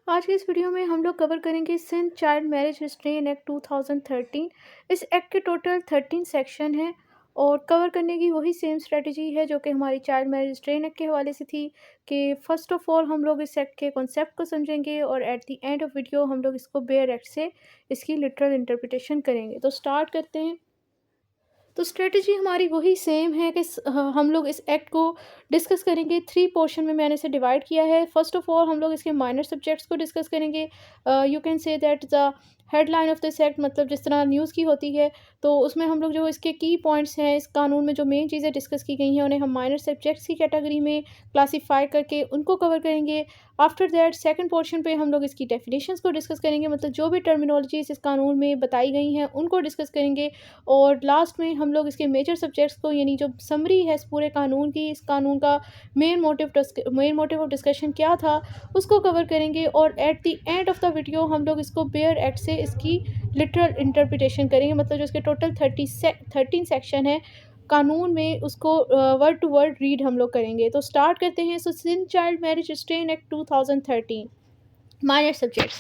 आज के इस वीडियो में हम लोग कवर करेंगे Sindh child marriage restrain act 2013। इस एक्ट के टोटल 13 सेक्शन हैं और कवर करने की वही सेम स्ट्रेटजी है जो कि हमारी चाइल्ड मैरिज रिस्ट्रेन एक्ट के हवाले से थी कि फ़र्स्ट ऑफ ऑल हम लोग इस एक्ट के कॉन्सेप्ट को समझेंगे और at the end of video हम लोग इसको बेयर एक्ट से इसकी लिटरल इंटरप्रिटेशन करेंगे। तो स्टार्ट करते हैं। तो स्ट्रेटजी हमारी वही सेम है कि हम लोग इस एक्ट को डिस्कस करेंगे। थ्री पोर्शन में मैंने इसे डिवाइड किया है। फर्स्ट ऑफ ऑल हम लोग इसके माइनर सब्जेक्ट्स को डिस्कस करेंगे। You can say that the headline of this act, मतलब जिस तरह न्यूज़ की होती है तो उसमें हम लोग जो इसके की पॉइंट्स हैं, इस कानून में जो मेन चीज़ें डिस्कस की गई हैं उन्हें हम माइनर सब्जेक्ट्स की कैटेगरी में क्लासीफाई करके उनको कवर करेंगे। आफ्टर दैट सेकंड पोर्शन पे हम लोग इसकी डेफिनेशंस को डिस्कस करेंगे, मतलब जो भी टर्मिनोलॉजीज इस कानून में बताई गई हैं उनको डिस्कस करेंगे। और लास्ट में हम लोग इसके मेजर सब्जेक्ट्स को, यानी जो समरी है इस पूरे कानून की, इस कानून का मेन मोटिव ऑफ डिस्कशन क्या था, उसको कवर करेंगे। और at the end of the video हम लोग इसको बेयर एक्ट से इसकी लिटरल इंटरप्रिटेशन करेंगे, मतलब जो इसके टोटल 13 सेक्शन है कानून में उसको वर्ड टू वर्ड रीड हम लोग करेंगे। तो स्टार्ट करते हैं। So Sindh child marriage restrain act 2013 minor subjects.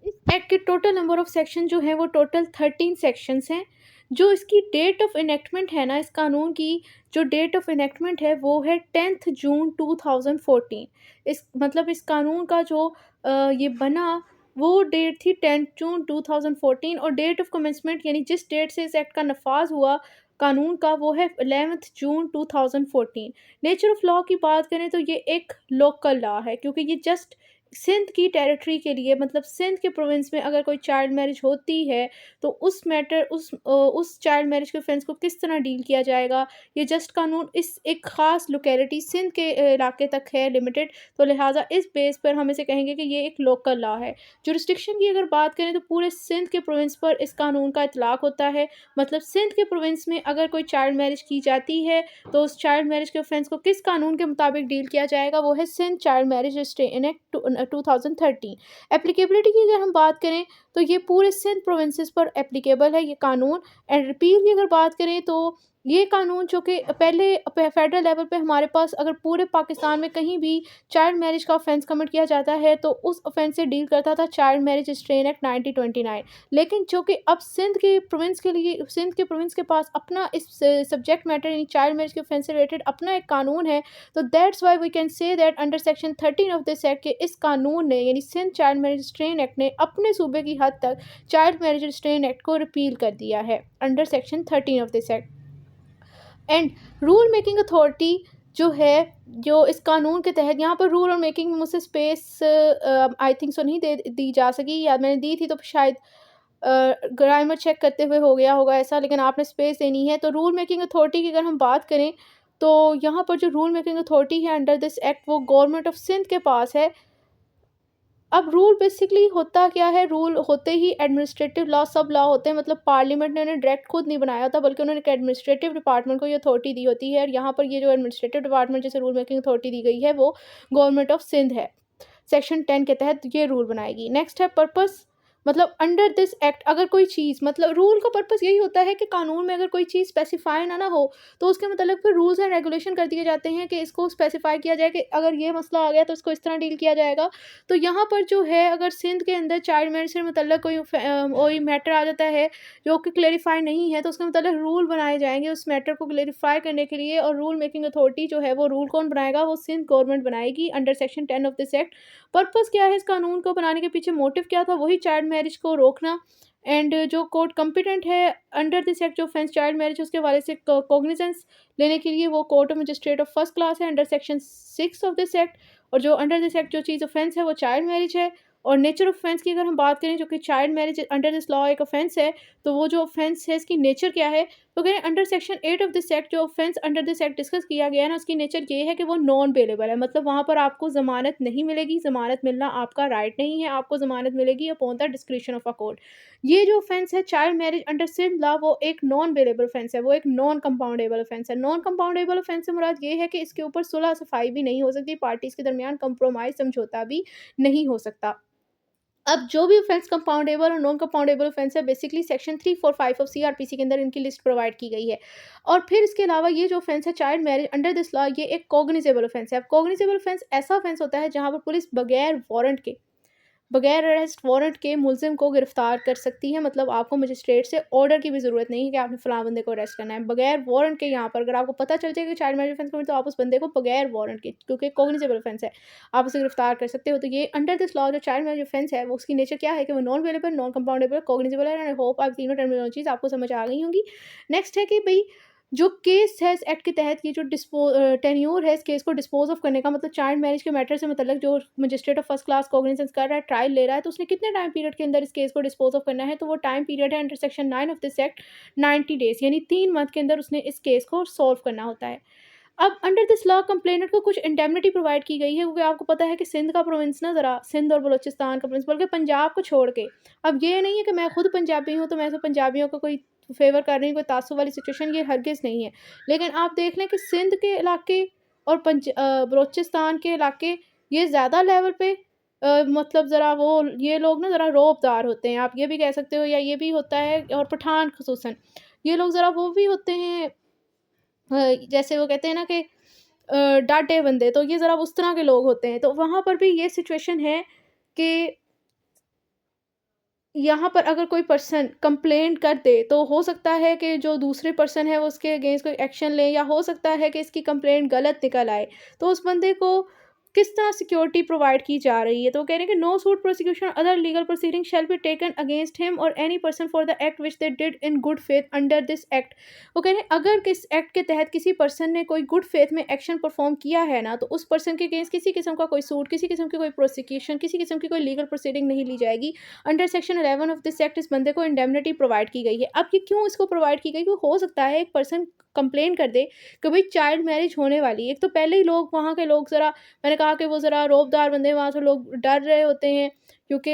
इस एक्ट के टोटल नंबर ऑफ सेक्शन जो हैं वो टोटल 13 सेक्शंस हैं। जो इसकी डेट ऑफ इनेक्टमेंट है ना, इस कानून की जो डेट ऑफ इनेक्टमेंट है वो है 10 जून 2014। इस मतलब इस कानून का जो ये बना वो डेट थी 10 जून 2014, और डेट ऑफ कमेंसमेंट यानी जिस डेट से इस एक्ट का नफाज हुआ कानून का वो है 11 जून 2014। नेचर ऑफ लॉ की बात करें तो ये एक लोकल लॉ है, क्योंकि ये जस्ट सिंध की टेरिटरी के लिए, मतलब सिंध के प्रोविंस में अगर कोई चाइल्ड मैरिज होती है तो उस चाइल्ड मैरिज के ऑफेंस को किस तरह डील किया जाएगा, ये जस्ट कानून इस एक ख़ास लोकेलिटी सिंध के इलाके तक है लिमिटेड। तो लिहाजा इस बेस पर हम इसे कहेंगे कि ये एक लोकल लॉ है। जुरिस्डिक्शन की अगर बात करें तो पूरे सिंध के प्रोविंस पर इस कानून का इतलाक़ होता है। मतलब सिंध के प्रोविंस में अगर कोई चाइल्ड मैरिज की जाती है तो उस चाइल्ड मैरिज के ऑफेंस को किस कानून के मुताबिक डील किया जाएगा, वो है Sindh child marriage restrain act 2013। Applicability की अगर हम बात करें तो ये पूरे सिंध प्रोविंसेस पर एप्लीकेबल है ये कानून। एंड रिपील की अगर बात करें तो ये कानून जो कि पहले फेडरल लेवल पे हमारे पास अगर पूरे पाकिस्तान में कहीं भी चाइल्ड मैरिज का ऑफेंस कमिट किया जाता है तो उस ऑफेंस से डील करता था चाइल्ड मैरिज रिस्ट्रेन एक्ट 1929। लेकिन जो कि अब सिंध के प्रोविंस के पास अपना इस सब्जेक्ट मैटर यानी चाइल्ड मैरिज के ऑफेंस से रिलेटेड अपना एक कानून है। तो that's why we can say that under section 13 of this act के इस कानून ने यानी Sindh child marriage restrain act ने अपने सूबे की हद तक चाइल्ड मैरिज रिस्ट्रेन एक्ट को रिपील कर दिया है under section 13 of this act. And rule making authority जो है, जो इस कानून के तहत, यहाँ पर रूल और मेकिंग में मुझसे स्पेस आई थिंक सो नहीं दी जा सकी, या मैंने दी थी तो शायद ग्रामर चेक करते हुए हो गया होगा ऐसा, लेकिन आपने स्पेस देनी है। तो रूल मेकिंग अथॉरिटी की अगर हम बात करें तो यहाँ पर जो रूल मेकिंग अथॉरिटी है अंडर दिस एक्ट वो गवर्नमेंट ऑफ सिंध के पास है। अब रूल बेसिकली होता क्या है, रूल होते ही एडमिनिस्ट्रेटिव लॉ सब लॉ होते हैं, मतलब पार्लियामेंट ने उन्हें डायरेक्ट खुद नहीं बनाया था बल्कि उन्होंने एक एडमिनिस्ट्रेटिव डिपार्टमेंट को ये अथॉरिटी दी होती है। और यहाँ पर ये जो एडमिनिस्ट्रेटिव डिपार्टमेंट जैसे रूल मेकिंग अथॉरिटी दी गई है वो गवर्नमेंट ऑफ सिंध है। सेक्शन 10 के तहत ये रूल बनाएगी। नेक्स्ट है पर्पस, मतलब अंडर दिस एक्ट अगर कोई चीज़, मतलब रूल का पर्पस यही होता है कि कानून में अगर कोई चीज़ स्पेसिफाई ना हो तो उसके मतलब फिर रूल्स एंड रेगुलेशन कर दिए जाते हैं कि इसको स्पेसिफाई किया जाए कि अगर ये मसला आ गया तो इसको इस तरह डील किया जाएगा। तो यहाँ पर जो है अगर सिंध के अंदर चाइल्ड मैरिज से मतलब कोई मैटर आ जाता है जो कि क्लेरिफाई नहीं है तो उसके मतलब रूल बनाए जाएंगे उस मैटर को क्लेरिफाई करने के लिए। और रूल मेकिंग अथॉरिटी जो है वो रूल कौन बनाएगा, वो सिंध गवर्नमेंट बनाएगी under section 10 of this act. Purpose क्या है इस कानून को बनाने के पीछे, मोटिव क्या था, वही चाइल्ड मैरिज को रोकना। एंड जो कोर्ट कॉम्पिटेंट है अंडर दिस एक्ट जो ऑफेंस चाइल्ड मैरिज उसके हवाले से कॉग्निजेंस लेने के लिए वो court of magistrate of first class है under section 6 of this act. और जो अंडर दिस एक्ट जो चीज़ ऑफेंस है वो चाइल्ड मैरिज है। और नेचर ऑफ ऑफेंस की अगर हम बात करें जो कि child marriage under this law एक ऑफेंस है, तो वो जो ऑफेंस है इसकी नेचर क्या है, तो कहें under section 8 of this act जो offence under this act discuss किया गया है ना, उसकी नेचर ये है कि वो नॉन बेलेबल है, मतलब वहाँ पर आपको ज़मानत नहीं मिलेगी, ज़मानत मिलना आपका राइट नहीं है, आपको ज़मानत मिलेगी upon the discretion of a court. ये जो ऑफेंस है child marriage under Sindh law वो एक नॉन बेलेबल ऑफेंस है, वो एक नॉन कंपाउंडेबल ऑफेंस है। नॉन कंपाउंडेबल ऑफेंस से मुराद ये है कि इसके ऊपर सुलह सफाई भी नहीं हो सकती, पार्टीज़ के दरमियान कंप्रोमाइज़ समझौता भी नहीं हो सकता। अब जो भी ऑफेंस कंपाउंडेबल और नॉन कंपाउंडेबल ऑफेंस है बेसिकली सेक्शन 345 ऑफ सीआरपीसी के अंदर इनकी लिस्ट प्रोवाइड की गई है। और फिर इसके अलावा ये जो ऑफेंस है child marriage under this law ये एक कॉग्निजेबल ऑफेंस है। अब कॉग्निजेबल ऑफेंस ऐसा ऑफेंस होता है जहाँ पर पुलिस बगैर वारंट के बगैर अरेस्ट वारंट के मुलज़िम को गिरफ़्तार कर सकती है। मतलब आपको मजिस्ट्रेट से ऑर्डर की भी ज़रूरत नहीं है कि आपने फ़लाँ बंदे को अरेस्ट करना है। बगैर वारंट के यहाँ पर अगर आपको पता चल जाए कि चाइल्ड मैरेज ऑफ़ेंस कमिट, तो आप उस बंदे को बगैर वारंट के, क्योंकि कॉग्निज़ेबल ऑफ़ेंस है, आप उसे गिरफ़्तार कर सकते हो। तो ये अंडर दिस लॉ जो चाइल्ड मैरेज ऑफ़ेंस है, वो उसकी नेचर क्या है कि वो नॉन वेलेबल, नॉन कंपाउंडेबल, कॉग्निज़ेबल है। एंड आई होप आप तीनों टर्मिनोलॉजीज़ आपको समझ आ गई होंगी। नेक्स्ट है कि भई जो केस है इस एक्ट के तहत, ये जो टेन्योर है इस केस को डिस्पोज़ ऑफ करने का, मतलब चाइल्ड मैरिज के मैटर से मतलब जो magistrate of first class cognizance कर रहा है, ट्रायल ले रहा है, तो उसने कितने टाइम पीरियड के अंदर इस केस को डिस्पोज़ ऑफ करना है, तो वो टाइम पीरियड है under section 9 of this act 90 days, यानी 3 मंथ के अंदर उसने इस केस को सॉल्व करना होता है। अब अंडर दिस लॉ कंप्लेनेंट को कुछ इंडेमनिटी प्रोवाइड की गई है, क्योंकि आपको पता है कि सिंध का प्रोविंस ना ज़रा, सिंध और बलूचिस्तान का प्रोविंस, बल्कि पंजाब को छोड़ के, अब ये नहीं है कि मैं खुद पंजाबी हूँ तो मैं तो पंजाबियों को कोई फ़ेवर कर रही हूँ, कोई तासुब वाली सिचुएशन, ये हरगिज़ नहीं है। लेकिन आप देख लें कि सिंध के इलाके और बलूचिस्तान के इलाके, ये ज़्यादा लेवल पे मतलब ज़रा वो, ये लोग ना ज़रा रौबदार होते हैं, आप ये भी कह सकते हो, या ये भी होता है, और पठान ख़ुसूसन, ये लोग ज़रा वो भी होते हैं, जैसे वो कहते हैं ना कि डाँटे बंदे, तो ये ज़रा उस तरह के लोग होते हैं। तो वहाँ पर भी ये सिचुएशन है कि यहाँ पर अगर कोई पर्सन कंप्लेंट कर दे, तो हो सकता है कि जो दूसरे पर्सन है वो उसके अगेंस्ट कोई एक्शन ले, या हो सकता है कि इसकी कंप्लेंट गलत निकल आए। तो उस बंदे को किस तरह सिक्योरिटी प्रोवाइड की जा रही है, तो वो कह रहे हैं कि no suit prosecution other legal proceeding shall be taken against him or any person for the act which they did in good faith under this act. वो कह रहे हैं अगर किस एक्ट के तहत किसी पर्सन ने कोई गुड फेथ में एक्शन परफॉर्म किया है ना, तो उस पर्सन के अगेंस्ट किसी किस्म का कोई सूट, किसी किस्म की कोई प्रोसिक्यूशन, किसी किस्म की कोई लीगल प्रोसीडिंग नहीं ली जाएगी। Under section 11 of this act इस बंदे को इंडेमनिटी प्रोवाइड की गई है। अब ये क्यों इसको प्रोवाइड की गई? क्योंकि हो सकता है एक पर्सन कंप्लेन कर दे कि भाई चाइल्ड मैरिज होने वाली है। एक तो पहले ही लोग, वहाँ के लोग ज़रा, मैंने कहा कि वो ज़रा रौबदार बंदे हैं, वहाँ से लोग डर रहे होते हैं, क्योंकि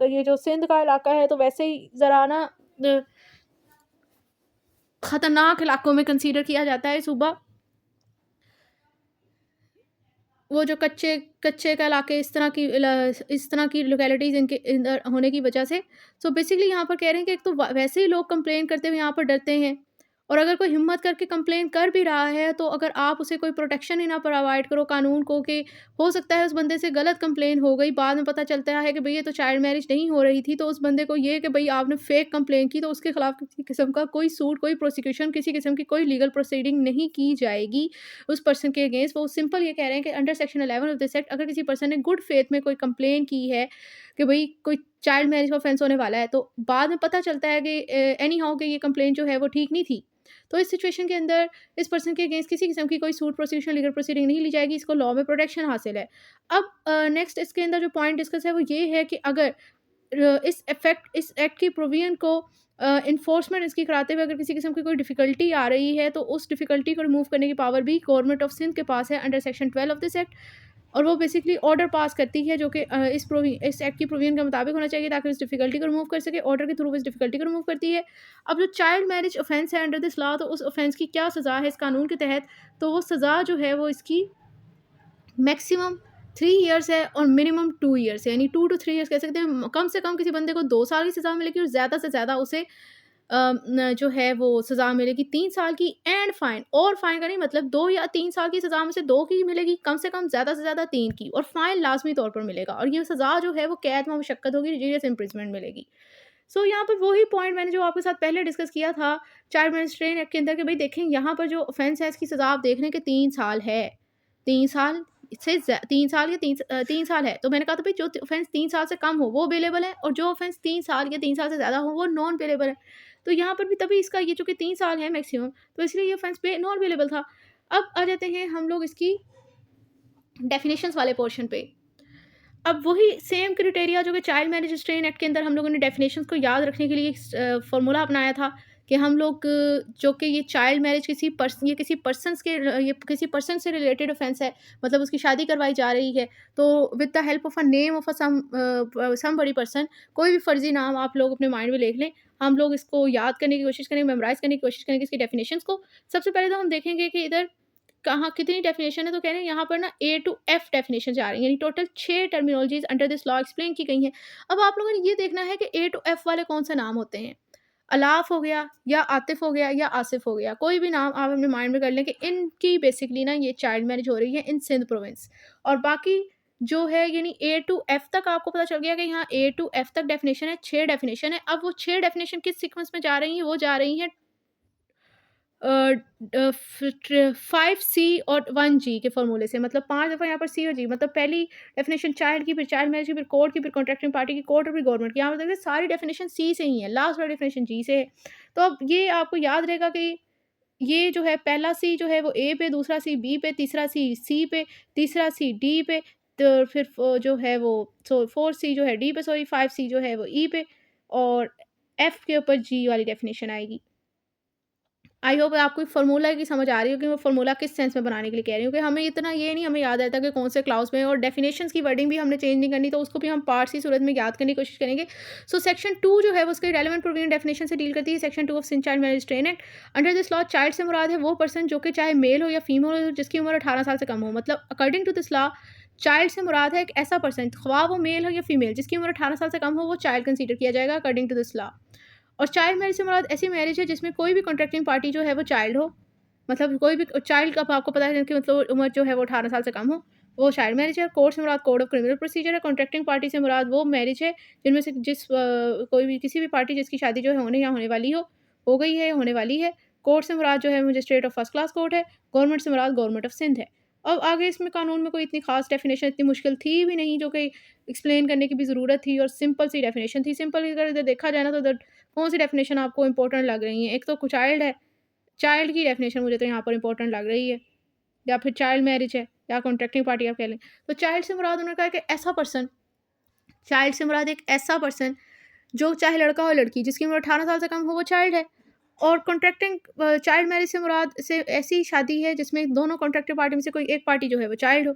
ये जो सिंध का इलाका है तो वैसे ही ज़रा ना ख़तरनाक इलाकों में कंसीडर किया जाता है सूबा। वो जो कच्चे कच्चे का इलाके, इस तरह की लोकेलिटीज़ इनके अंदर होने की वजह से। सो बेसिकली यहाँ पर कह रहे हैं कि एक तो वैसे ही लोग कंप्लेन करते हुए यहाँ पर डरते हैं, और अगर कोई हिम्मत करके कंप्लेन कर भी रहा है, तो अगर आप उसे कोई प्रोटेक्शन ही ना प्रोवाइड करो कानून को, कि हो सकता है उस बंदे से गलत कंप्लेन हो गई, बाद में पता चलता है कि भई ये तो चाइल्ड मैरिज नहीं हो रही थी, तो उस बंदे को ये कि भई आपने फेक कंप्लेन की, तो उसके खिलाफ किसी किस्म का कोई सूट, कोई प्रोसिक्यूशन, किसी किस्म की कोई लीगल प्रोसीडिंग नहीं की जाएगी उस पर्सन के अगेंस्ट। वो सिंपल ये कह रहे हैं कि under section 11 of this act अगर किसी पर्सन ने गुड फेथ में कोई कंप्लेन की है कि भई कोई चाइल्ड मैरिज का ऑफेंस होने वाला है, तो बाद में पता चलता है कि एनी हाउ कि ये कंप्लेन जो है वो ठीक नहीं थी, तो इस सिचुएशन के अंदर इस पर्सन के अगेंस्ट किसी किस्म की कोई सूट, प्रोसिक्यूशन, लीगल प्रोसीडिंग नहीं ली जाएगी, इसको लॉ में प्रोटेक्शन हासिल है। अब नेक्स्ट इसके अंदर जो पॉइंट डिस्कस है वो ये है कि अगर इस एक्ट की प्रोविजन को इन्फोर्समेंट इसकी कराते हुए अगर किसी किस्म की कोई डिफ़िकल्टी आ रही है, तो उस डिफ़िकल्टी को रिमूव करने की पावर भी गवर्नमेंट ऑफ सिंध के पास है under section 12 of this act. और वो बेसिकली ऑर्डर पास करती है, जो कि इस एक्ट की प्रोविजन के मुताबिक होना चाहिए, ताकि उस डिफ़िकल्टी को रिमूव कर सके। ऑर्डर के थ्रू इस डिफ़िकल्टी को रिमूव करती है। अब जो चाइल्ड मैरिज ऑफेंस है अंडर दिस लॉ, तो उस ऑफेंस की क्या सज़ा है इस कानून के तहत? तो वो सज़ा जो है वो इसकी मैक्सिमम 3 ईयर्स है और मिनिमम 2 ईयर्स है, यानी 2 टू 3 ईयर्स कह सकते हैं। कम से कम किसी बंदे को 2 साल की सज़ा मिलेगी, और ज़्यादा से ज़्यादा उसे जो है वो सज़ा मिलेगी 3 साल की, एंड फाइन। और फाइन का नहीं मतलब 2 या 3 साल की सज़ा में से 2 की मिलेगी, कम से कम ज़्यादा से ज़्यादा 3 की, और फाइन लाज़मी तौर पर मिलेगा। और ये सज़ा जो है वो कैद में मुशक्कत होगी, रिलीजियस इम्प्रिजनमेंट मिलेगी। सो यहाँ पर वही पॉइंट मैंने जो आपके साथ पहले डिस्कस किया था चाइल्ड मैरिज ट्रेन एक्ट के अंदर, कि भाई देखें यहाँ पर जो ऑफेंस है इसकी सज़ा आप देख रहे हैं कि 3 साल है। 3 साल से 3 साल या 3 साल है। तो मैंने कहा था भाई जो ऑफेंस 3 साल से कम हो वो बेलेबल है, और जो ऑफेंस 3 साल या 3 साल से ज़्यादा हो वो नॉन बेलेबल है। तो यहाँ पर भी तभी इसका ये चूँकि 3 साल है मैक्सिमम, तो इसलिए ये ऑफेंस पे नॉन बेलेबल था। अब आ जाते हैं हम लोग इसकी डेफिनेशंस वाले पोर्शन पे। अब वही सेम क्राइटेरिया जो कि चाइल्ड मैरिज रिस्ट्रेन एक्ट के अंदर हम लोगों ने डेफिनेशंस को याद रखने के लिए फार्मूला अपनाया था, कि हम लोग जो कि ये चाइल्ड मैरिज ये किसी पर्सन्स के ये किसी पर्सन से रिलेटेड ऑफेंस है, मतलब उसकी शादी करवाई जा रही है, तो with the help of a name of a some बड़ी पर्सन, कोई भी फर्जी नाम आप लोग अपने माइंड में लिख लें, हम लोग इसको याद करने की कोशिश करेंगे, मेमोराइज करने की कोशिश करेंगे इसकी डेफिनेशंस को। सबसे पहले तो हम देखेंगे कि इधर कहाँ कितनी डेफिनेशन है, तो कह रहे हैं यहाँ पर ना ए टू एफ डेफिनेशन जा रही है, यानी total 6 terminologies under this law explain की गई हैं। अब आप लोगों ने ये देखना है कि ए टू एफ वाले कौन से नाम होते हैं। अलाफ हो गया, या आतिफ हो गया, या आसिफ हो गया, कोई भी नाम आप अपने माइंड में कर लें कि इनकी बेसिकली ना ये चाइल्ड मैरिज हो रही है इन सिंध प्रोविंस। और बाकी जो है यानी ए टू एफ तक आपको पता चल गया कि यहाँ ए टू एफ तक डेफिनेशन है, 6 डेफिनेशन है। अब वो 6 डेफिनेशन किस सीक्वेंस में जा रही हैं? वो जा रही हैं 5C और 1G के फ़ॉर्मूले से, मतलब 5 दफ़ा यहाँ पर सी और जी, मतलब पहली डेफिनेशन चाइल्ड की, फिर चाइल्ड मैरिज की, फिर कोर्ट की, फिर कॉन्ट्रैक्टिंग पार्टी की, कोर्ट और फिर गवर्नमेंट की। यहाँ पर देखिए सारी डेफिनेशन सी से ही है, लास्ट वाली डेफिनेशन जी से है। तो अब ये आपको याद रहेगा कि ये जो है पहला सी जो है वो ए पे, दूसरा सी बी पे, तीसरा सी पे, तीसरा सी डी पे, तो फिर जो है वो 4 सी जो है डी पे, सॉरी 5 सी जो है वो ई पे, और एफ के ऊपर जी वाली डेफिनेशन आएगी। आई होप आपको फ़ॉर्मूला की समझ आ रही हो कि मैं फ़ॉर्मूला किस सेंस में बनाने के लिए कह रही हूँ कि हमें इतना ये नहीं हमें याद रहता कि कौन से क्लाउज़ में है, और डेफिनेशंस की वर्डिंग भी हमने चेंज नहीं करनी, तो उसको भी हम पार्ट्स की सूरत में याद करने की कोशिश करेंगे। सो सेक्शन 2 जो है वो उसके रेलेवेंट प्रोविजन डेफिनेशन से डील करती है। Section 2 of Sindh child marriage restraint act. Under this law child से मुराद है वो पर्सन जो कि चाहे मेल हो या फीमेल हो, जिसकी उम्र 18 साल से कम हो। मतलब according to this law child से मुराद है एक ऐसा पर्सन, ख्वाह वो मेल हो या फीमेल, जिसकी उम्र 18 साल से कम हो, वो चाइल्ड कंसीडर किया जाएगा अकॉर्डिंग टू दिस लॉ। और चाइल्ड मैरिज से मुराद ऐसी मैरिज है जिसमें कोई भी कॉन्ट्रैक्टिंग पार्टी जो है वो चाइल्ड हो, मतलब कोई भी चाइल्ड का आपको पता है कि मतलब उम्र जो है वो 18 साल से कम हो, वो चाइल्ड मैरिज है। कोर्ट से मुराद कोड ऑफ क्रिमिनल प्रोसीजर है। कॉन्ट्रैक्टिंग पार्टी से मुराद वो मैरिज है जिनमें से कोई भी किसी भी पार्टी जिसकी शादी जो है होने या होने वाली हो गई है या होने वाली है। कोर्ट से मुराद जो है magistrate of first class court है। गवर्नमेंट से मुराद गवर्नमेंट ऑफ सिंध है। अब आगे इसमें कानून में कोई इतनी खास डेफिनेशन इतनी मुश्किल थी भी नहीं जो कि एक्सप्लेन करने की भी ज़रूरत थी, और सिंपल सी डेफिनेशन थी। सिंपल अगर इधर देखा जाए ना तो इधर कौन सी डेफिनेशन आपको इंपॉर्टेंट लग रही है? एक तो चाइल्ड है, चाइल्ड की डेफिनेशन मुझे तो यहाँ पर इंपॉर्टेंट लग रही है, या फिर चाइल्ड मैरिज है, या कॉन्ट्रैक्टिंग पार्टी आप कह लें। तो चाइल्ड से मुराद उन्होंने कहा कि ऐसा पर्सन, चाइल्ड से मुराद एक ऐसा पर्सन जो चाहे लड़का हो लड़की, जिसकी उम्र 18 साल से कम हो, वो चाइल्ड है। और कॉन्ट्रैक्टिंग चाइल्ड मैरिज से मुराद से ऐसी शादी है जिसमें दोनों कॉन्ट्रैक्टिव पार्टी में से कोई एक पार्टी जो है वो चाइल्ड हो।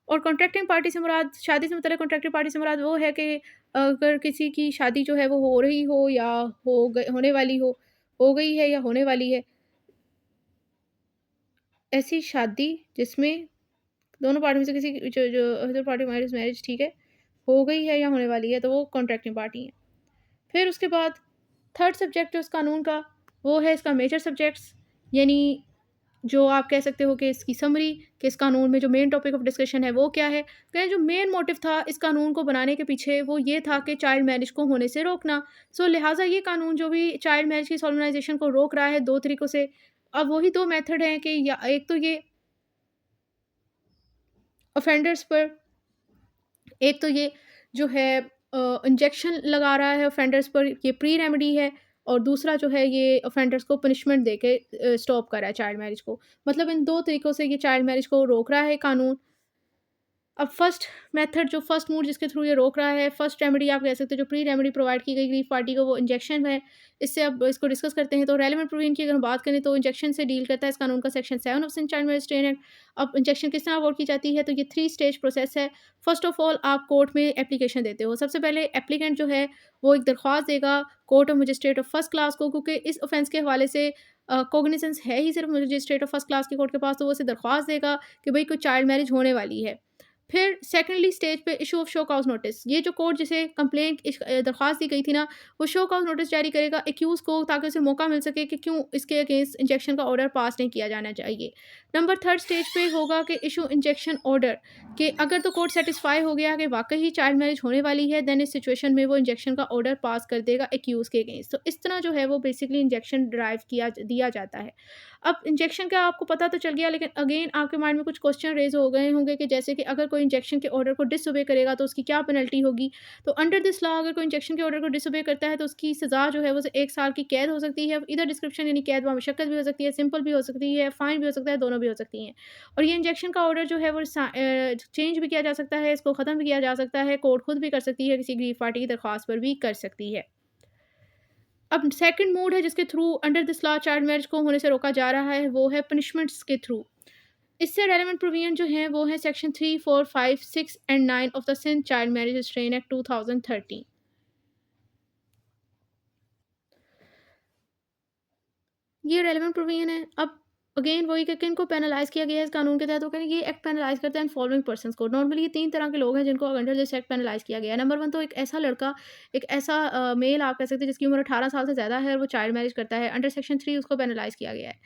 और कॉन्ट्रैक्टिंग पार्टी से मुराद, शादी से मतलब कॉन्ट्रैक्टिव पार्टी से मुराद वो है कि अगर किसी की शादी जो है वो हो रही हो या होने वाली हो गई है या होने वाली है, ऐसी शादी जिसमें दोनों पार्टी में से किसी की जो जो अदर पार्टी मैरिज मैरिज ठीक है, हो गई है या होने वाली है, तो वो कॉन्ट्रैक्टिंग पार्टी है। फिर उसके बाद थर्ड सब्जेक्ट जो इस कानून का, वो है इसका मेजर सब्जेक्ट्स, यानी जो आप कह सकते हो कि इसकी समरी, कि इस कानून में जो मेन टॉपिक ऑफ डिस्कशन है वो क्या है। कहें जो मेन मोटिव था इस कानून को बनाने के पीछे वो ये था कि चाइल्ड मैरिज को होने से रोकना। सो लिहाजा ये कानून जो भी चाइल्ड मैरिज की सॉल्मनाइजेशन को रोक रहा है 2 तरीकों से। अब वही 2 मेथड हैं कि या एक तो ये ऑफेंडर्स पर, एक तो ये जो है इंजेक्शन लगा रहा है ऑफेंडर्स पर, ये प्री रेमेडी है। और दूसरा जो है ये ऑफेंडर्स को पनिशमेंट देके स्टॉप कर रहा है चाइल्ड मैरिज को। मतलब इन 2 तरीकों से ये चाइल्ड मैरिज को रोक रहा है कानून। अब फर्स्ट मेथड जो फर्स्ट मूड जिसके थ्रू ये रोक रहा है, फर्स्ट रेमेडी आप कह सकते हो, जो प्री रेमेडी प्रोवाइड की गई ग्रीफ पार्टी को, वो इंजेक्शन है। इससे अब इसको डिस्कस करते हैं। तो रेलेवेंट प्रोविजन की अगर हम बात करें तो इंजेक्शन से डील करता है इस कानून का section 7 of child marriage restraint act. अब इंजेक्शन किस तरह अवॉर्ड की जाती है, तो ये 3 स्टेज प्रोसेस है। फर्स्ट ऑफ ऑल आप कोर्ट में एप्लीकेशन देते हो। सबसे पहले एप्लीकेंट जो है वो एक दरख्वास्त देगा court of magistrate of first class को, क्योंकि इस ऑफेंस के हवाले से कॉग्निजेंस है ही सिर्फ मजिस्ट्रेट ऑफ फर्स्ट क्लास की कोर्ट के पास, तो वो उसे दरख्वास्त देगा कि भाई कोई चाइल्ड मैरिज होने वाली है। फिर सेकेंडली स्टेज पे issue of show cause notice, ये जो कोर्ट जिसे कंप्लेंट दरख्वास्त दी गई थी ना, वो शो काउज नोटिस जारी करेगा एक्यूज को, ताकि उसे मौका मिल सके कि क्यों इसके अगेंस्ट इंजेक्शन का ऑर्डर पास नहीं किया जाना चाहिए। नंबर थर्ड स्टेज पे होगा कि इशू इंजेक्शन ऑर्डर, कि अगर तो कोर्ट सेटिस्फाई हो गया कि वाकई ही चाइल्ड मैरिज होने वाली है, देन इस सिचुएशन में वो इंजेक्शन का ऑर्डर पास कर देगा एक्यूज के अगेंस्ट। तो इस तरह जो है वो बेसिकली इंजेक्शन ड्राइव दिया जाता है। अब इंजेक्शन का आपको पता तो चल गया, लेकिन अगेन आपके माइंड में कुछ क्वेश्चन रेज हो गए होंगे कि जैसे कि अगर कोई इंजेक्शन के ऑर्डर को डिसओबे करेगा तो उसकी क्या पेनल्टी होगी। तो अंडर दिस लॉ अगर कोई इंजेक्शन के ऑर्डर को डिसओबे करता है तो उसकी सज़ा जो है वो 1 साल की कैद हो सकती है। इधर डिस्क्रिप्शन यानी कैद व मशक्कत भी हो सकती है, सिंपल भी हो सकती है, फाइन भी हो सकता है, दोनों भी हो सकती हैं। और ये इंजेक्शन का ऑर्डर जो है वो चेंज भी किया जा सकता है, इसको ख़त्म भी किया जा सकता है, कोर्ट खुद भी कर सकती है, किसी ग्रीफ पार्टी की दरख्वास्त पर भी कर सकती है। अब सेकंड मोड है जिसके through under this law child marriage को होने से रोका जा रहा है, वो है पनिशमेंट्स के थ्रू। इससे रेलेवेंट प्रोविजन जो है वो है section 3, 4, 5, 6 and 9 of the Sindh child marriage restrain act 2013। ये रेलेवेंट प्रोविजन है। अब अगेन वही कि किन को पेनलाइज किया गया है इस कानून के तहत, तो कहें ये एक्ट पेनलाइज करता है फॉलोइंग पर्सन्स को। नॉर्मली ये 3 तरह के लोग हैं जिनको अंडर दिस एक्ट पेनलाइज किया गया है। नंबर 1 तो एक ऐसा लड़का, एक ऐसा मेल आप कह सकते हैं जिसकी उम्र 18 साल से ज़्यादा है और वो चाइल्ड मैरिज करता है, अंडर सेक्शन 3 उसको पेनलाइज किया गया है।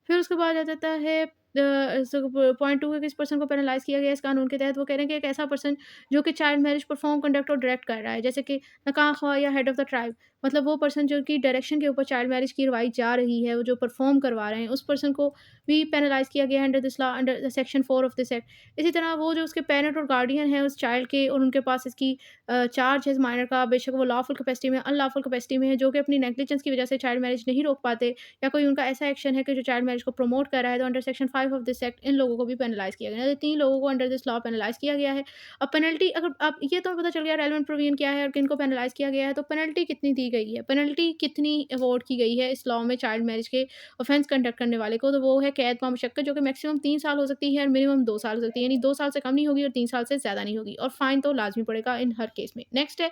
फिर उसके बाद आ जाता है पॉइंट 2 है, किस पर्सन को पेनलाइज़ किया गया है इस कानून के तहत। वो कह रहे हैं कि एक ऐसा पर्सन जो कि चाइल्ड मैरिज परफॉर्म, कंडक्ट और डायरेक्ट कर रहा है, जैसे कि नकाह ख्वाह या हेड ऑफ़ द ट्राइब। मतलब वो पर्सन जो कि डायरेक्शन के ऊपर चाइल्ड मैरिज की रवाई जा रही है, वो जो परफॉर्म करवा रहे हैं, उस पर्सन को भी पेनलाइज़ किया गया है under this law, under section 4 of this act. इसी तरह वो जो उसके पेरेंट और गार्डियन हैं उस चाइल्ड के, और उनके पास इसकी चार्ज है इस माइनर का, बेशक वो लॉफुल कैपेसिटी में, अनलॉफुल कैपेसिटी में है, जो कि अपनी नेग्लिजेंस की वजह से चाइल्ड मैरिज नहीं रोक पाते, या कोई उनका ऐसा एक्शन है कि जो चाइल्ड मैरिज को प्रमोट कर रहा है, तो under section 5 of this act in लोगों को भी पेनलाइज़ किया गया है। तो 3 लोगों को अंडर दिस लॉ पेनलाइज़ किया गया है। अब पेनल्टी, अगर अब ये तो पता चल गया रेलेवेंट प्रोविजन क्या है और किनको पेनलाइज़ किया गया है, तो पेनल्टी कितनी दी गई है? पेनल्टी कितनी अवॉर्ड की गई है इस लॉ में चाइल्ड मैरिज के ऑफेंस कंडक्ट करने वाले को? तो वो है कैद व मशक्कत, जो कि मैक्सिमम 3 साल हो सकती है और मिनिमम 2 साल हो सकती है। यानी 2 साल से कम नहीं होगी और 3 साल से ज़्यादा नहीं होगी, और फाइन तो लाज़मी पड़ेगा इन हर केस में। नेक्स्ट है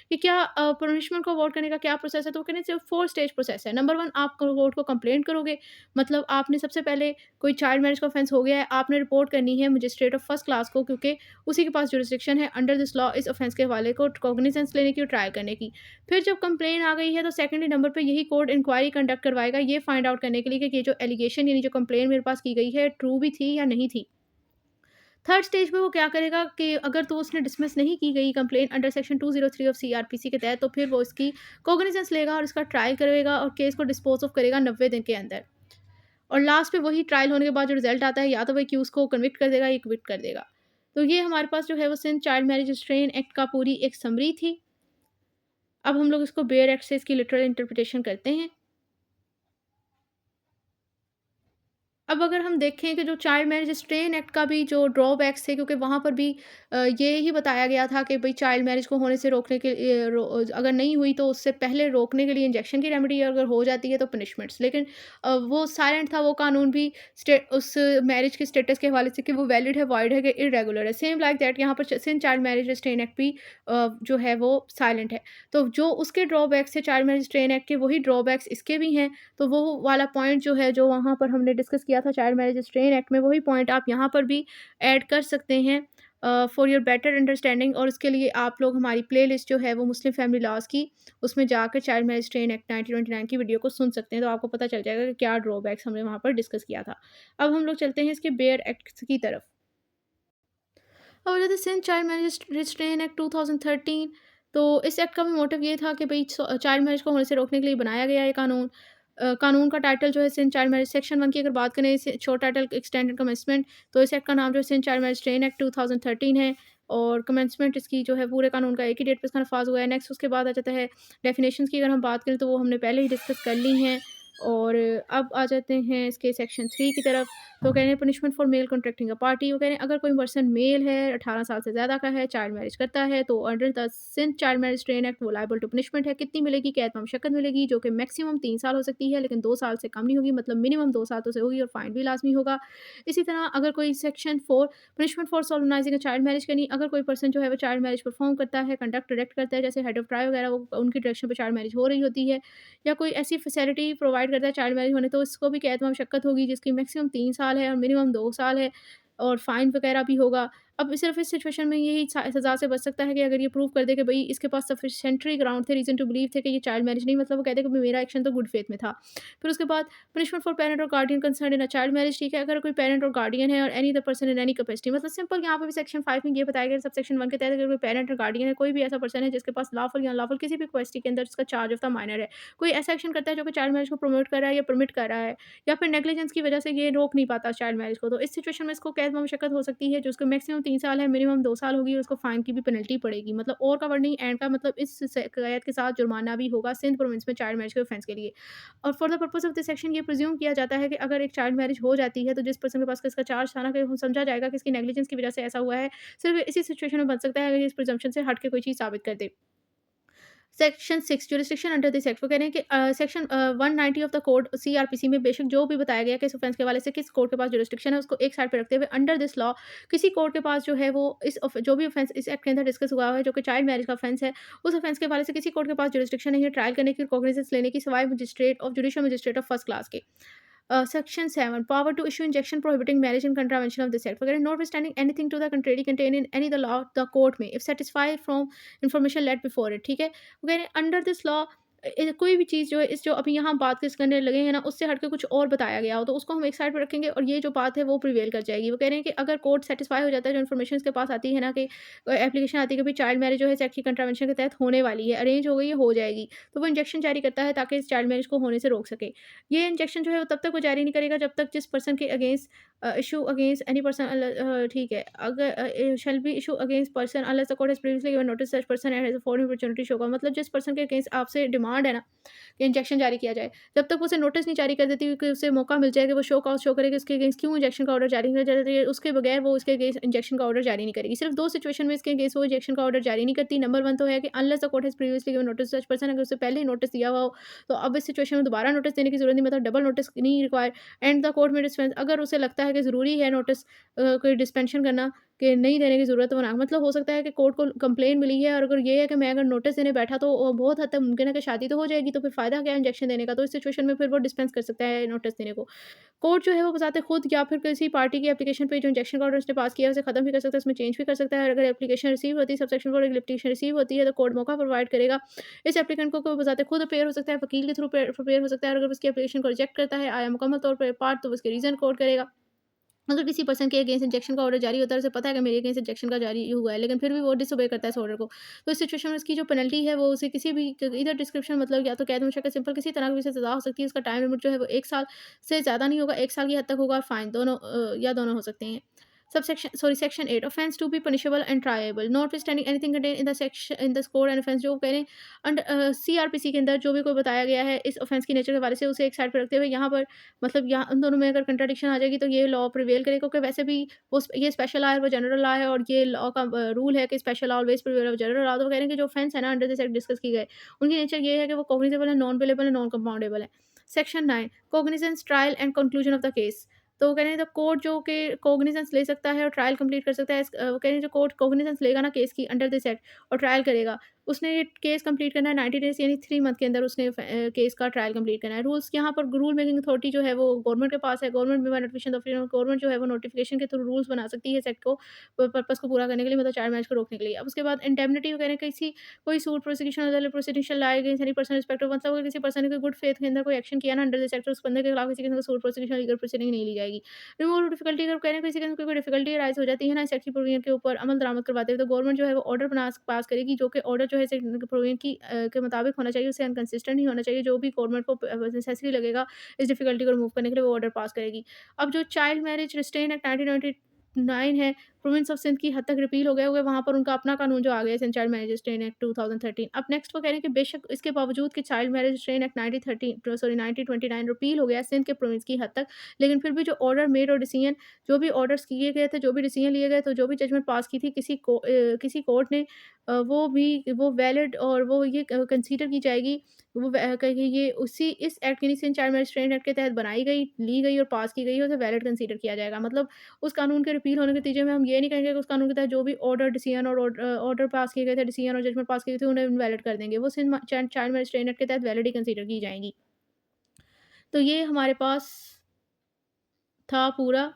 कि क्या पनिशमेंट को अवॉर्ड करने का क्या प्रोसेस है? तो वो कह रहे हैं सिर्फ 4 स्टेज प्रोसेस है। नंबर 1, आप कोर्ट को कंप्लेंट करोगे, मतलब आपने सबसे पहले, कोई चाइल्ड मैरिज का ऑफेंस हो गया है, आपने रिपोर्ट करनी है मजिस्ट्रेट ऑफ फर्स्ट क्लास को, क्योंकि उसी के पास जुरिसडिक्शन है अंडर दिस लॉ इस ऑफेंस के हवाले को कॉग्निजेंस लेने की और ट्रायल करने की। फिर जब कंप्लेन आ गई है, तो सेकेंडरी नंबर पे यही कोर्ट इंक्वायरी कंडक्ट करवाएगा, ये फाइंड आउट करने के लिए कि ये जो एलिगेशन, यानी जो कंप्लेन मेरे पास की गई है, ट्रू भी थी या नहीं थी। थर्ड स्टेज पे वो क्या करेगा कि अगर तो उसने डिसमिस नहीं की गई complain under section 203 of CrPC के तहत, तो फिर वो इसकी कॉग्निजेंस लेगा और इसका ट्रायल करेगा और केस को डिस्पोज ऑफ करेगा 90 दिन के अंदर। और लास्ट पे वही ट्रायल होने के बाद जो रिजल्ट आता है, या तो वही कि उसको कन्विक्ट कर देगा या क्विट कर देगा। तो ये हमारे पास जो है वो Sindh child marriage restrain act का पूरी एक समरी थी। अब हम लोग इसको बेयर एक्ट से इसकी लिटरल इंटरप्रिटेशन करते हैं। अब अगर हम देखें कि जो चाइल्ड मैरिज रिस्ट्रेन एक्ट का भी जो ड्रॉबैक्स थे, क्योंकि वहाँ पर भी ये ही बताया गया था कि भई चाइल्ड मैरिज को होने से रोकने के अगर नहीं हुई तो उससे पहले रोकने के लिए इंजेक्शन की रेमेडी, अगर हो जाती है तो पनिशमेंट्स। लेकिन वो साइलेंट था वो कानून भी उस मैरिज के स्टेटस के हवाले से, कि वो वैलिड है, वॉइड है, कि इर्रेगुलर है। सेम लाइक दैट यहाँ पर Sindh child marriage restrain act भी जो है वो साइलेंट है। तो जो उसके ड्रॉबैक्स थे चाइल्ड मैरिज रिस्ट्रेन एक्ट के, वही ड्रॉबैक्स इसके भी हैं। तो वो वाला पॉइंट जो है, जो वहाँ पर हमने डिस्कस किया था चाइल्ड मैरिज रिस्ट्रेन एक्ट में, वही पॉइंट आप यहाँ पर भी ऐड कर सकते हैं फॉर योर बेटर अंडरस्टैंडिंग। और इसके लिए आप लोग हमारी प्लेलिस्ट जो है वो मुस्लिम फैमिली लॉज की, उसमें जाकर चाइल्ड मैरिज रिस्ट्रेन एक्ट 1929 की वीडियो को सुन सकते हैं, तो आपको पता चल जाएगा कि क्या ड्रॉबैक्स हमने वहाँ पर डिस्कस किया था। अब हम लोग चलते हैं इसके बेयर एक्ट की तरफ। और जैसे Sindh child marriage restrain act 2013, तो इस एक्ट का भी मोटिव ये था कि भई चाइल्ड मैरिज को होने से रोकने के लिए बनाया गया ये कानून। कानून का टाइटल जो है सिंध चाइल्ड मैरिज, सेक्शन 1 की अगर बात करें, इसे शॉर्ट टाइटल एक्सटेंडेड कमेंसमेंट, तो इस एक्ट का नाम जो है Sindh child marriage restrain act 2013 है। और कमेंसमेंट इसकी जो है पूरे कानून का एक ही डेट पे इसका नफाज हुआ है। नेक्स्ट उसके बाद आ जाता है डेफिनेशंस की, अगर हम बात करें तो वो हमने पहले ही डिस्कस कर ली हैं। और अब आ जाते हैं इसके सेक्शन 3 की तरफ। तो कह रहे हैं punishment for male contracting a party. वो कह रहे हैं अगर कोई पर्सन मेल है, 18 साल से ज़्यादा का है, चाइल्ड मैरिज करता है, तो under the Sindh child marriage restrain act वो लायबल टू पनिशमेंट है। कितनी मिलेगी? कैद व मशक्कत मिलेगी, जो कि मैक्सिमम 3 साल हो सकती है, लेकिन 2 साल से कम नहीं होगी, मतलब मिनिमम 2 साल तो से होगी, और फाइन भी लाजमी होगा। इसी तरह अगर कोई section 4 punishment for solemnizing a child marriage करनी, अगर कोई पर्सन जो है वो चाइल्ड मैरिज परफॉर्म करता है, कंडक्ट डायरेक्ट करता है, जैसे हेड ऑफ ट्राई वगैरह, वो उनकी डायरेक्शन पे चाइल्ड मैरिज हो रही होती है, या कोई ऐसी फैसिलिटी प्रोवाइड करता है चाइल्ड मैरिज होने, तो इसको भी कैद व मशक्कत होगी, जिसकी मैक्सिमम 3 साल है और मिनिमम 2 साल है, और फाइन वगैरह भी होगा। अब सिर्फ इस सिचुएशन में यही सज़ा से बच सकता है कि अगर ये प्रूव कर दे कि भई इसके पास सफिशिएंटरी ग्राउंड थे, रीज़न टू बिलीव थे कि ये चाइल्ड मैरिज नहीं, मतलब वो कहते हैं कि मेरा एक्शन तो गुड फेथ में था। फिर उसके बाद पनिशमेंट फॉर पेरेंट और गार्डियन कंसर्न्ड इन अ चाइल्ड मैरिज, ठीक है, अगर कोई पेरेंट और गार्डियन है और any other person in any capacity, मतलब सिंपल यहाँ पे भी सेक्शन 5 में ये बताया गया, सब सेक्शन 1 के तहत अगर कोई पेरेंट और गार्डियन है, कोई भी ऐसा पर्सन है जिसके पास लॉफुल या अनलॉफुल किसी भी कैपेसिटी के अंदर उसका चार्ज ऑफ द माइनर है, कोई ऐसा एक्शन करता है जो कि चाइल्ड मैरिज को प्रमोट कर रहा है या परमिट कर रहा है, या फिर नेग्लिजेंस की वजह से ये रोक नहीं पाता चाइल्ड मैरिज को, तो इस सिचुएशन में इसको कैद व मशक्कत हो सकती है, जो उसको मैक्सिमम 3 साल है, मिनिमम 2 साल होगी, और उसको फाइन की भी पेनल्टी पड़ेगी। मतलब और का वर्ड नहीं, एंड का मतलब इस कैद के साथ जुर्माना भी होगा सिंध प्रोविंस में चाइल्ड मैरिज के ऑफेंस के लिए। और for the purpose of this section ये प्रिज्यूम किया जाता है कि अगर एक चाइल्ड मैरिज हो जाती है, तो जिस पर्सन के पास इसका चार्ज था ना, कि समझा जाएगा कि इसकी नेग्लिजेंस की वजह से ऐसा हुआ है, सिर्फ इसी सिचुएशन में बन सकता है अगर इस प्रिजम्पशन से हट के कोई चीज़ साबित कर दे। Section 6 jurisdiction under this act, वो कह रहे हैं कि section 190 of the code CrPC में बेशक जो भी बताया गया कि इस ऑफेंस के हवाले से किस कोर्ट के पास ज्यूरिसडिक्शन है, उसको एक साइड पे रखते हुए अंडर दिस लॉ किसी कोर्ट के पास जो है वो जो भी ऑफेंस इस एक्ट के अंदर डिस्कस हुआ है, जो कि चाइल्ड मैरिज का ऑफेंस है, उस ऑफेंस के हवाले से किसी कोर्ट के पास ज्यूरिसडिक्शन नहीं है ट्रायल करने की, कॉग्निजेंस लेने की, सिवाय magistrate of judicial magistrate of first class के। Section 7 power to issue injunction prohibiting marriage in contravention of this act वगैरह, notwithstanding anything to the contrary contained in any the law the court may if satisfied from information led before it, ठीक है, वगैरह under this law कोई भी चीज़ जो है इस जो अभी यहाँ बात किस करने लगे हैं ना, उससे हट के कुछ और बताया गया हो, तो उसको हम एक साइड पे रखेंगे और ये जो बात है वो प्रिवेल कर जाएगी। वो कह रहे हैं कि अगर कोर्ट सैटिस्फाई हो जाता है, जो इन्फॉर्मेशन इसके पास आती है ना कि एप्लीकेशन आती है कि भाई चाइल्ड मैरिज जो है सेक्स की कंट्रावेंशन के तहत होने वाली है, अरेंज हो गई है, हो जाएगी। तो वो इंजेक्शन जारी करता है ताकि इस चाइल्ड मैरिज को होने से रोक सके। ये इंजेक्शन जो है वो तब तक वो जारी नहीं करेगा जब तक जिस पर्सन के against issue against any person ठीक है, अगर shall be issue against person unless the court has previously given notice such person and has a for opportunity show का मतलब जिस पर्सन के अगेंस्ट आपसे डिमांड है ना कि इंजेक्शन जारी किया जाए, जब तक वो उसे नोटिस नहीं जारी कर देती कि उसे मौका मिल जाए कि वो शो करे कि उसके अगेंस्ट क्यों इंजेक्शन का ऑर्डर जारी किया जा रहा है, उसके बगैर वो उसके अगेंस्ट इंजेक्शन का ऑर्डर जारी नहीं करेगी। सिर्फ 2 सिचुएशन में इसके अगेंस्ट वो इंजेक्शन का ऑर्डर जारी नहीं करती। नंबर 1 तो है कि unless the court has previously given notice such person अगर उससे पहले ही नोटिस दिया हुआ हो, तो अब इस सिचुएशन में दोबारा नोटिस देने की ज़रूरत नहीं, मतलब डबल नोटिस नहीं रिक्वायर्ड। एंड द कोर्ट में डिस्पेंस अगर उसे लगता है कि ज़रूरी है नोटिस कोई डिस्पेंशन करना कि नहीं देने की ज़रूरत है, वो ना मतलब हो सकता है कि कोर्ट को कंप्लेंट मिली है और अगर ये है कि मैं अगर नोटिस देने बैठा तो बहुत हद तक मुमकिन है कि शादी तो हो जाएगी, तो फिर फ़ायदा क्या है इंजेक्शन देने का? तो इस सिचुएशन में फिर वो डिस्पेंस कर सकता है नोटिस देने को। कोर्ट जो है वो बज़ाते खुद या फिर किसी पार्टी की एप्लीकेशन पे जो इंजेक्शन का ऑर्डर उसने पास किया है उसे ख़त्म भी कर सकता है, उसमें चेंज भी कर सकता है और अगर एप्लीकेशन रिसीव होती है सबसेक्शन कोड एप्लीकेशन रिसीव होती है तो कोर्ट मौका प्रोवाइड करेगा। इस एप्लीकेंट को बज़ाते खुद अपेयर हो सकता है, वकील के थ्रू प्रिपेयर हो सकता है और अगर उसकी एप्लीकेशन को रिजेक्ट करता है आया मुकम्मल तौर पर पार्ट तो उसके रीज़न कोट करेगा। अगर किसी पर्सन के अगेंस्ट इंजेक्शन का ऑर्डर जारी होता है, उसे पता है कि मेरे अगेंस्ट इंजेक्शन का जारी हुआ है, लेकिन फिर भी वो डिसओबे करता है इस ऑर्डर को। तो इस सिचुएशन में इसकी जो पेनल्टी है, वो उसे किसी भी इधर डिस्क्रिप्शन मतलब या तो कैद मुशक्कत सिंपल किसी तरह की उसे सज़ा हो सकती है। उसका टाइम लिमिट जो है वो 1 साल से ज़्यादा नहीं होगा, 1 साल की हद तक होगा और फाइन दोनों या दोनों हो सकते हैं। Section 8 offence to be punishable and triable notwithstanding anything contained in the section in the code and offence जो कह रहे हैं सीआरपीसी के अंदर जो भी कोई बताया गया है इस ऑफेंस की नेचर के हवाले से उसे एक साइड पे रखते हुए यहाँ पर मतलब यहाँ उन दोनों में अगर कंट्राडिक्शन आ जाएगी तो ये लॉ प्रिवेल करेगा क्योंकि वैसे भी ये स्पेशल लॉ है वो जनरल लॉ है और ये लॉ का रूल है कि special law always prevail of general law. तो वो कह रहे हैं कि जो ऑफेंस है ना अंडर दिस एक्ट डिस्कस की गए उनकी नेचर ये है कि वो कॉग्निजेबल है, नॉन पेलेबल है, नॉन कंपाउंडेबल है। Section 9 cognizance trial and conclusion of the case. तो वो कह रहे हैं द कोर्ट जो कि कॉग्निजेंस ले सकता है और ट्रायल कंप्लीट कर सकता है वो कह रहे हैं जो कोर्ट कॉग्निजेंस लेगा ना केस की अंडर दिस एक्ट और ट्रायल करेगा, उसने ये केस कंप्लीट करना है 90 डेज़ यानी 3 मंथ के अंदर उसने केस का ट्रायल कंप्लीट करना है। रूल्स यहाँ पर रूल मेकिंग अथॉरिटी जो है वो गवर्नमेंट के पास है। गवर्नमेंट में नोटिफिकेशन गवर्नमेंट जो है वो नोटिफिकेशन के थ्रू रूल्स बना सकती है इस एक्ट को पर्पज़ को पूरा करने के लिए मतलब चाइल्ड मैरिज को रोकने के लिए। अब उसके बाद इंडेमनिटी वो कह रहे हैं किसी कोई सूट प्रोसिक्यूशन अदर प्रोसीडिंग शैल lie against any person respective मतलब अगर किसी पर्सन ने कोई गुड फेथ के अंदर कोई एक्शन किया ना अंडर दिस एक्ट उस बंदे के खिलाफ किसी किस्म का सूट प्रोसिक्यूशन लीगल प्रोसीडिंग नहीं ली जाएगी। रिमूवल डिफिकल्टी अगर कह रहे हैं किसी किस्म की कोई डिफिकल्टी राइज़ हो जाती है ना इस एक्ट की प्रोविजन के ऊपर अमल दरामद करवाते हुए तो गवर्नमेंट जो है वो ऑर्डर पास करेगी जो कि ऑर्डर जो है इस प्रोविजन की के मुताबिक होना चाहिए, उससे अनकंसिस्टेंट नहीं होना चाहिए। जो भी गवर्नमेंट को नेसेसरी लगेगा इस डिफिकल्टी को रिमूव करने के लिए वो ऑर्डर पास करेगी। अब जो चाइल्ड मैरिज रिस्ट्रेन एक्ट 1999 है, प्रोविंस ऑफ सिंध की हद तक रिपील हो गए हुए वहाँ पर उनका अपना कानून जो आ गया है चाइल्ड मैरिज रिस्ट्रेन एक्ट 2013। अब नेक्स्ट वो कह रहे हैं कि बेशक इसके बावजूद कि child marriage restrain act 1929 repeal हो गया है सिंध के प्रोविंस की हद तक, लेकिन फिर भी जो ऑर्डर मेड और डिसीजन जो भी ऑर्डर्स किए गए थे, जो भी डिसीजन लिए गए, तो जो भी जजमेंट पास की थी किसी कोर्ट ने वो वैलिड और वो ये कंसीडर की जाएगी वो कहीं ये उसी इस एक्ट यानी Sindh child marriage restrain act के तहत बनाई गई, ली गई और पास की गई है, उसे वैलिड कंसीडर किया जाएगा। मतलब उस कानून के रिपील होने के नतीजे में हम ये नहीं कहेंगे कि उस कानून के तहत जो भी ऑर्डर, डिसीजन और ऑर्डर पास किए गए थे, डिसीजन और जजमेंट पास किए थे, उन्हें इनवैलिड कर देंगे। वो Sindh child marriage restrain act के तहत वैलिड ही कंसीडर की जाएँगी। तो ये हमारे पास था पूरा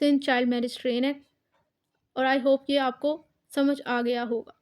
Sindh child marriage restrain act और आई होप ये आपको समझ आ गया होगा।